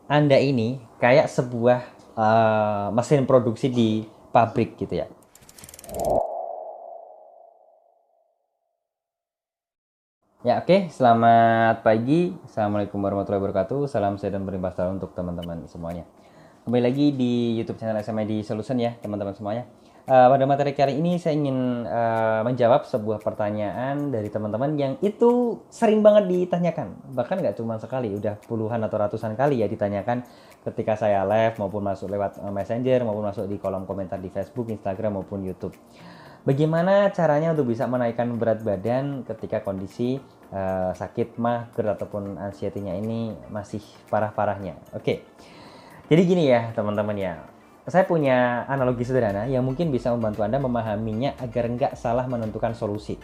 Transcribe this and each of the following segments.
Anda ini kayak sebuah mesin produksi di pabrik gitu ya. Ya, oke. Selamat pagi. Assalamualaikum warahmatullahi wabarakatuh. Salam sehat dan berlimpah selalu untuk teman-teman semuanya. Kembali lagi di YouTube channel SMID Solution ya, teman-teman semuanya. Pada materi kali ini saya ingin menjawab sebuah pertanyaan dari teman-teman yang itu sering banget ditanyakan. Bahkan nggak cuma sekali, udah puluhan atau ratusan kali ya ditanyakan ketika saya live maupun masuk lewat Messenger maupun masuk di kolom komentar di Facebook, Instagram maupun YouTube. Bagaimana caranya untuk bisa menaikkan berat badan ketika kondisi sakit mah, GERD ataupun anxiety-nya ini masih parah-parahnya? Oke. Jadi gini ya, teman-teman ya. Saya punya analogi sederhana yang mungkin bisa membantu Anda memahaminya agar nggak salah menentukan solusi.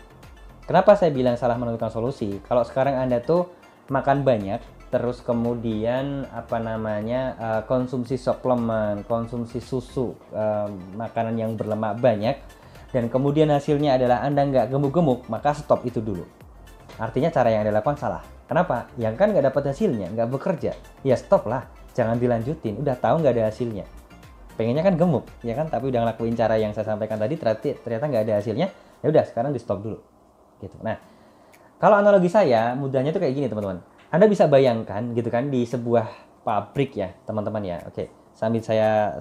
Kenapa saya bilang salah menentukan solusi? Kalau sekarang Anda tuh makan banyak, terus kemudian konsumsi suplemen, konsumsi susu, makanan yang berlemak banyak, dan kemudian hasilnya adalah Anda nggak gemuk-gemuk, maka stop itu dulu. Artinya cara yang Anda lakukan salah. Kenapa? Yang kan nggak dapat hasilnya, nggak bekerja. Ya stop lah, jangan dilanjutin. Udah tahu nggak ada hasilnya. Pengennya kan gemuk, ya kan? Tapi udah ngelakuin cara yang saya sampaikan tadi, ternyata nggak ada hasilnya. Ya udah, sekarang di stop dulu. Gitu. Nah, kalau analogi saya, mudahnya tuh kayak gini teman-teman. Anda bisa bayangkan gitu kan di sebuah pabrik ya, teman-teman ya. Oke, sambil saya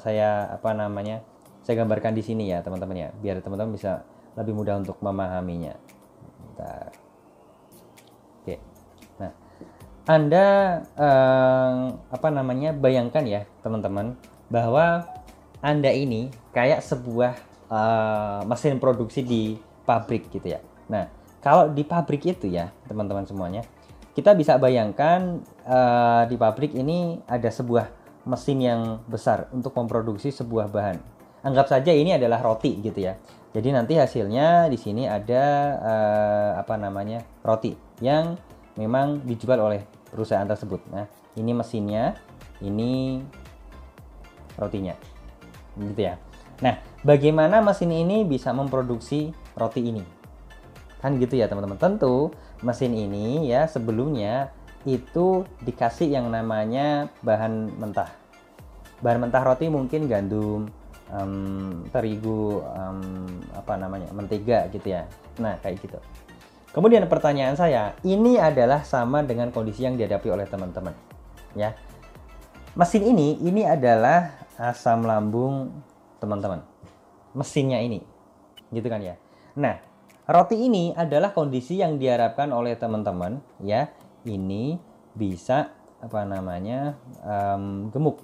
gambarkan di sini ya, teman-teman ya, biar teman-teman bisa lebih mudah untuk memahaminya. Bentar. Oke. Nah, Anda bayangkan ya, teman-teman, bahwa Anda ini kayak sebuah mesin produksi di pabrik gitu ya. Nah, kalau di pabrik itu ya, teman-teman semuanya, kita bisa bayangkan di pabrik ini ada sebuah mesin yang besar untuk memproduksi sebuah bahan. Anggap saja ini adalah roti gitu ya. Jadi nanti hasilnya di sini ada roti yang memang dijual oleh perusahaan tersebut. Nah, ini mesinnya, ini rotinya. Gitu ya. Nah, bagaimana mesin ini bisa memproduksi roti ini? Kan gitu ya, teman-teman. Tentu mesin ini ya sebelumnya itu dikasih yang namanya bahan mentah. Bahan mentah roti mungkin gandum, terigu, mentega gitu ya. Nah, kayak gitu. Kemudian pertanyaan saya, ini adalah sama dengan kondisi yang dihadapi oleh teman-teman. Ya. Mesin ini adalah asam lambung teman-teman. Mesinnya ini. Gitu kan ya. Nah, roti ini adalah kondisi yang diharapkan oleh teman-teman ya. Ini bisa gemuk.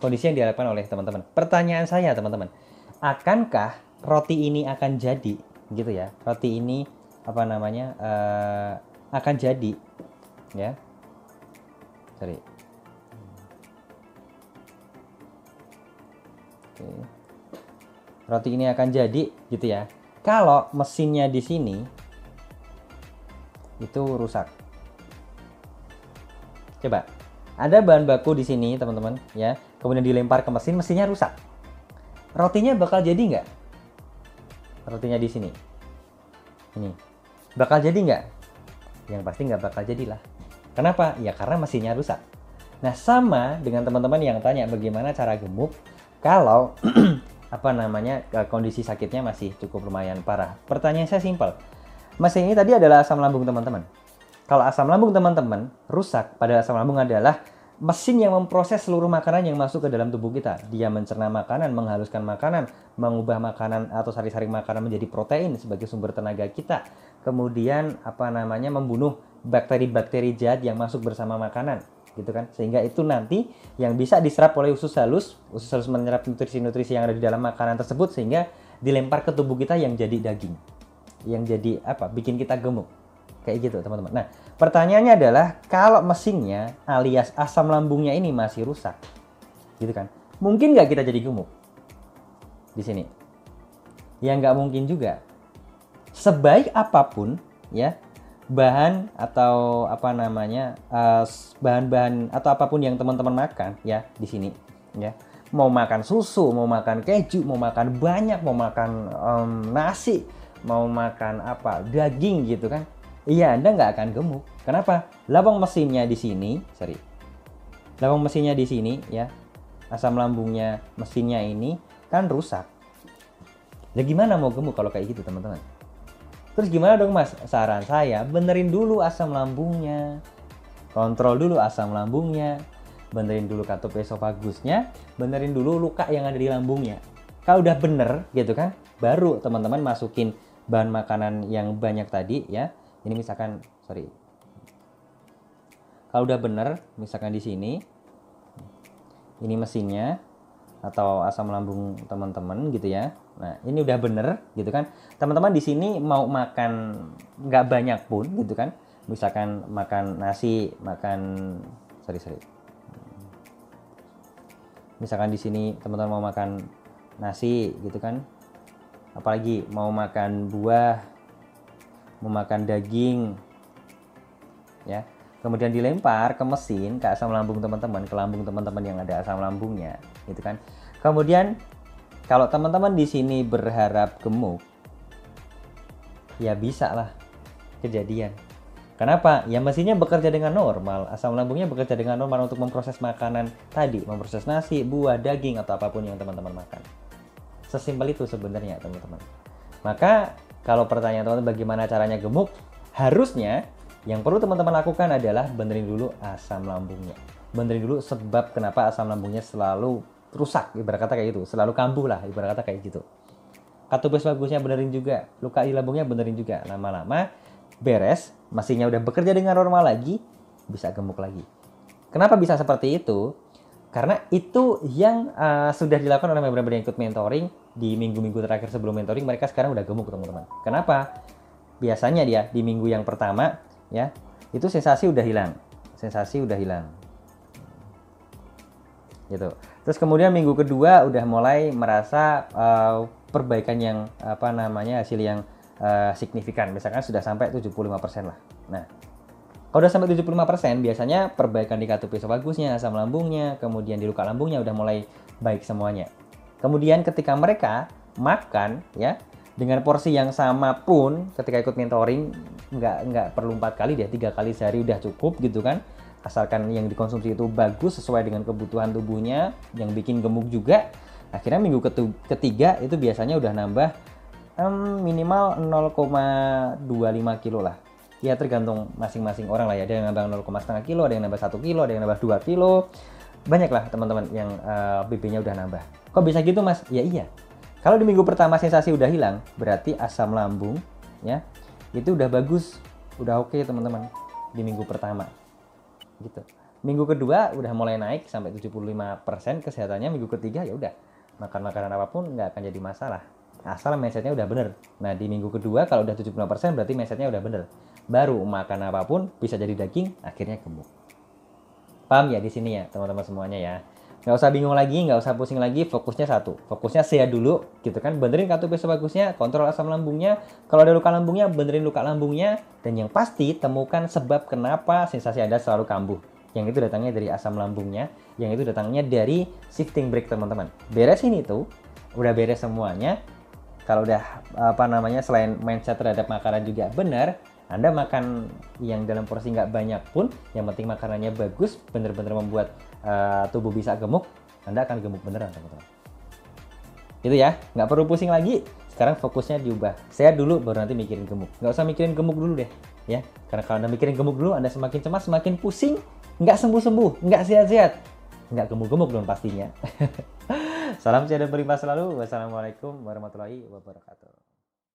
Kondisi yang diharapkan oleh teman-teman. Pertanyaan saya, teman-teman, akankah roti ini akan jadi gitu ya? Roti ini akan jadi ya. Sorry. Oke. Roti ini akan jadi gitu ya. Kalau mesinnya di sini itu rusak. Coba, ada bahan baku di sini, teman-teman, ya. Kemudian dilempar ke mesin, mesinnya rusak. Rotinya bakal jadi nggak? Rotinya di sini. Ini. Bakal jadi nggak? Yang pasti nggak bakal jadilah. Kenapa? Ya karena mesinnya rusak. Nah, sama dengan teman-teman yang tanya bagaimana cara gemuk kalau kondisi sakitnya masih cukup lumayan parah. Pertanyaan saya simpel. Mesin ini tadi adalah asam lambung teman-teman. Kalau asam lambung teman-teman rusak, pada asam lambung adalah mesin yang memproses seluruh makanan yang masuk ke dalam tubuh kita. Dia mencerna makanan, menghaluskan makanan, mengubah makanan atau sari-sari makanan menjadi protein sebagai sumber tenaga kita. Kemudian membunuh bakteri-bakteri jahat yang masuk bersama makanan, gitu kan. Sehingga itu nanti yang bisa diserap oleh usus halus menyerap nutrisi-nutrisi yang ada di dalam makanan tersebut sehingga dilempar ke tubuh kita yang jadi daging. Yang jadi bikin kita gemuk. Kayak gitu, teman-teman. Nah, pertanyaannya adalah kalau mesinnya alias asam lambungnya ini masih rusak, gitu kan? Mungkin nggak kita jadi gemuk di sini? Ya nggak mungkin juga. Sebaik apapun ya bahan atau bahan-bahan atau apapun yang teman-teman makan ya di sini ya. Mau makan susu, mau makan keju, mau makan banyak, mau makan nasi, mau makan daging gitu kan. iya Anda nggak akan gemuk. Kenapa? Lambung mesinnya di sini, lambung mesinnya di sini ya, asam lambungnya mesinnya ini kan rusak. Ya gimana mau gemuk kalau kayak gitu teman-teman? Terus gimana dong Mas? Saran saya benerin dulu asam lambungnya, kontrol dulu asam lambungnya, benerin dulu katup esofagusnya, benerin dulu luka yang ada di lambungnya. Kalau udah bener gitu kan, baru teman-teman masukin bahan makanan yang banyak tadi ya. Ini misalkan, kalau udah bener, misalkan di sini, ini mesinnya atau asam lambung teman-teman gitu ya. Nah ini udah bener gitu kan. Teman-teman di sini mau makan nggak banyak pun gitu kan. Misalkan makan nasi, misalkan di sini teman-teman mau makan nasi gitu kan, apalagi mau makan buah, mau makan daging ya, kemudian dilempar ke mesin, ke asam lambung teman-teman, ke lambung teman-teman yang ada asam lambungnya gitu kan. Kemudian kalau teman-teman di sini berharap gemuk, ya bisa lah kejadian. Kenapa? Ya mesinnya bekerja dengan normal, asam lambungnya bekerja dengan normal untuk memproses makanan tadi, memproses nasi, buah, daging, atau apapun yang teman-teman makan. Sesimpel itu sebenarnya teman-teman. Maka kalau pertanyaan teman-teman bagaimana caranya gemuk, harusnya yang perlu teman-teman lakukan adalah benerin dulu asam lambungnya. Benerin dulu sebab kenapa asam lambungnya selalu rusak, ibarat kata kayak gitu, selalu kambuh lah, ibarat kata kayak gitu. Katup esofagusnya benerin juga, luka di lambungnya benerin juga. Lama-lama beres, mesinnya udah bekerja dengan normal lagi, bisa gemuk lagi. Kenapa bisa seperti itu? Karena itu yang sudah dilakukan oleh member-member yang ikut mentoring di minggu-minggu terakhir sebelum mentoring, mereka sekarang udah gemuk teman-teman. Kenapa? Biasanya dia di minggu yang pertama ya, itu sensasi udah hilang. Gitu. Terus kemudian minggu kedua udah mulai merasa perbaikan yang hasil yang signifikan, misalkan sudah sampai 75% lah. Nah, kalau udah sampai 75%, biasanya perbaikan di katup esofagusnya, asam lambungnya, kemudian di luka lambungnya udah mulai baik semuanya. Kemudian ketika mereka makan ya dengan porsi yang sama pun, ketika ikut mentoring nggak perlu 4 kali deh, 3 kali sehari udah cukup gitu kan. Asalkan yang dikonsumsi itu bagus sesuai dengan kebutuhan tubuhnya, yang bikin gemuk juga. Akhirnya minggu ketiga itu biasanya udah nambah minimal 0,25 kilo lah. Ya tergantung masing-masing orang lah ya. Ada yang nambah 0,5 kilo, ada yang nambah 1 kilo, ada yang nambah 2 kilo. Banyak lah teman-teman yang BB-nya udah nambah. Kok bisa gitu Mas? Ya iya. Kalau di minggu pertama sensasi udah hilang, berarti asam lambung ya itu udah bagus, udah oke teman-teman di minggu pertama. Gitu. Minggu kedua udah mulai naik sampai 75% kesehatannya. Minggu ketiga ya udah makan makanan apapun nggak akan jadi masalah. Asal mindsetnya udah bener. Nah di minggu kedua kalau udah 75% berarti mindsetnya udah bener. Baru makan apapun bisa jadi daging, akhirnya gemuk. Paham ya di sini ya teman-teman semuanya ya. Nggak usah bingung lagi, nggak usah pusing lagi, fokusnya satu. Fokusnya sehat dulu gitu kan. Benerin katup esofagusnya, kontrol asam lambungnya. Kalau ada luka lambungnya, benerin luka lambungnya. Dan yang pasti temukan sebab kenapa sensasi Anda selalu kambuh. Yang itu datangnya dari asam lambungnya, yang itu datangnya dari shifting brake teman-teman. Beresin itu, udah beres semuanya. Kalau udah selain mindset terhadap makanan juga benar, Anda makan yang dalam porsi nggak banyak pun, yang penting makanannya bagus, bener-bener membuat tubuh bisa gemuk, Anda akan gemuk beneran teman-teman. Itu ya, nggak perlu pusing lagi. Sekarang fokusnya diubah. Sehat dulu, baru nanti mikirin gemuk. Nggak usah mikirin gemuk dulu deh, ya. Karena kalau Anda mikirin gemuk dulu, Anda semakin cemas, semakin pusing, nggak sembuh-sembuh, nggak sehat-sehat, nggak gemuk-gemuk dong pastinya. Salam sehat dan berlimpah selalu. Wassalamualaikum warahmatullahi wabarakatuh.